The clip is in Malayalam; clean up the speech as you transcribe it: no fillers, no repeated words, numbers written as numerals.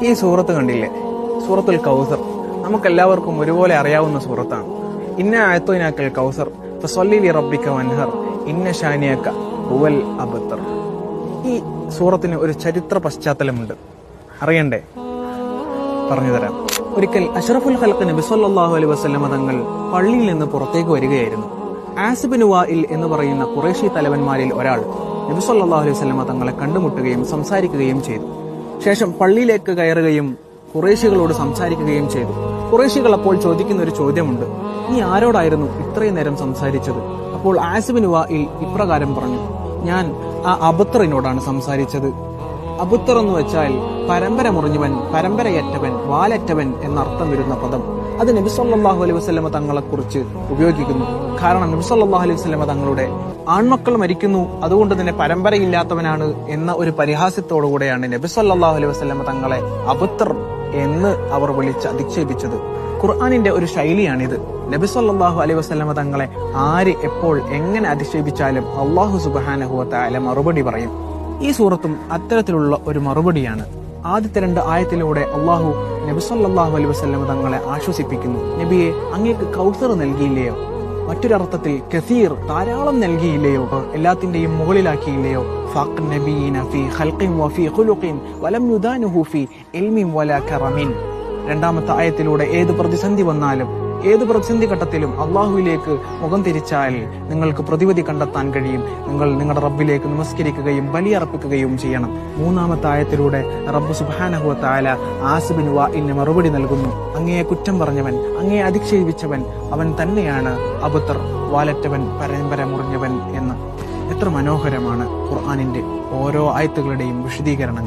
ഈ സൂറത്ത് കണ്ടില്ലേ, സൂറത്തുൽ കൗസർ. നമുക്കെല്ലാവർക്കും ഒരുപോലെ അറിയാവുന്ന സൂറത്താണ്. ഇന്ന അഅ്തൈനാക്കൽ കൗസർ ഫസല്ലി ലിറബ്ബിക വൻഹർ ഇന്ന ശാനിയക ഹുവൽ അബ്തർ. ഈ സൂറത്തിന് ഒരു ചരിത്ര പശ്ചാത്തലമുണ്ട്. അറിയണ്ടേ? പറഞ്ഞുതരാം. ഒരിക്കൽ അഷ്റഫുൽ ഖൽഖ് നബി സല്ലല്ലാഹു അലൈഹി വസല്ലമ തങ്ങൾ പള്ളിയിൽ നിന്ന് പുറത്തേക്ക് വരികയായിരുന്നു. ആസിബ് ബിൻ വാഇൽ എന്ന് പറയുന്ന ഖുറൈശി തലവന്മാരിൽ ഒരാൾ നബി സല്ലല്ലാഹു അലൈഹി വസല്ലമ തങ്ങളെ കണ്ടുമുട്ടുകയും സംസാരിക്കുകയും ചെയ്തു. ശേഷം പള്ളിയിലേക്ക് കയറുകയും ഖുറൈശികളോട് സംസാരിക്കുകയും ചെയ്തു. ഖുറൈശികൾ അപ്പോൾ ചോദിക്കുന്ന ഒരു ചോദ്യമുണ്ട്: നീ ആരോടായിരുന്നു ഇത്രയും നേരം സംസാരിച്ചത്? അപ്പോൾ ആസിബ് ബിൻ വാഇൽ ഇപ്രകാരം പറഞ്ഞു: ഞാൻ ആ അബ്തറിനോടാണ് സംസാരിച്ചത്. അബ്തർ എന്ന് വെച്ചാൽ പരമ്പര മുറിഞ്ഞവൻ, പരമ്പരയറ്റവൻ, വാലറ്റവൻ എന്നർത്ഥം വരുന്ന പദം. അത് നബി സല്ലല്ലാഹു അലൈഹി വസല്ലമ തങ്ങളെ കുറിച്ച് ഉപയോഗിക്കുന്നു. കാരണം നബി സല്ലല്ലാഹു അലൈഹി വസല്ലമ തങ്ങളുടെ ആൺമക്കൾ മരിക്കുന്നു, അതുകൊണ്ട് തന്നെ പരമ്പരയില്ലാത്തവനാണ് എന്ന ഒരു പരിഹാസ്യത്തോടുകൂടെയാണ് നബി സല്ലല്ലാഹു അലൈഹി വസല്ലമ തങ്ങളെ അബ്തർ എന്ന് അവർ വിളിച്ച് അധിക്ഷേപിച്ചത്. ഖുർആനിന്റെ ഒരു ശൈലിയാണിത്. നബി സല്ലല്ലാഹു അലൈഹി വസല്ലമ തങ്ങളെ ആര് എപ്പോൾ എങ്ങനെ അധിക്ഷേപിച്ചാലും അല്ലാഹു സുബ്ഹാനഹു വ തആല മറുപടി പറയും. ഈ സൂറത്തും അത്തരത്തിലുള്ള ഒരു മറുപടിയാണ്. ആദ്യത്തെ 2 ആയത്തിലൂടെ അള്ളാഹു നബി സല്ലല്ലാഹു അലൈഹി വസല്ലമ തങ്ങളെ ആശ്വസിപ്പിക്കുന്നു. നബിയെ, അങ്ങേക്ക് കൗസർ നൽകിയില്ലയോ? മറ്റൊരർത്ഥത്തിൽ കസീർ, ധാരാളം നൽകിയില്ലയോ? എല്ലാത്തിന്റെയും മുകളിലാക്കിയില്ലയോ? ഫഖ് നബീന ഫീ ഖൽഖിൻ വഫീ ഖുലുഖിൻ വലം യുദാനുഹു ഫീ ഇൽമിൻ വലാ കറമിൻ. രണ്ടാമത്തെ ആയത്തിലൂടെ ഏത് പ്രതിസന്ധി വന്നാലും, ഏത് പ്രതിസന്ധി ഘട്ടത്തിലും അള്ളാഹുവിലേക്ക് മുഖം തിരിച്ചാൽ നിങ്ങൾക്ക് പ്രതിവിധി കണ്ടെത്താൻ കഴിയും. നിങ്ങൾ നിങ്ങളുടെ റബ്ബിലേക്ക് നമസ്കരിക്കുകയും ബലിയർപ്പിക്കുകയും ചെയ്യണം. മൂന്നാമത്തെ ആയത്തിലൂടെ റബ്ബ് സുബ്ഹാനഹു വ തആല ആസിബ് ബിൻ വാഇലിന് മറുപടി നൽകുന്നു: അങ്ങയെ കുറ്റം പറഞ്ഞവൻ, അങ്ങയെ അധിക്ഷേപിച്ചവൻ അവൻ തന്നെയാണ് അബ്തർ, വാലറ്റവൻ, പരമ്പര മുറിഞ്ഞവൻ എന്ന്. എത്ര മനോഹരമാണ് ഖുർആനിന്റെ ഓരോ ആയത്തുകളുടെയും വിശദീകരണം.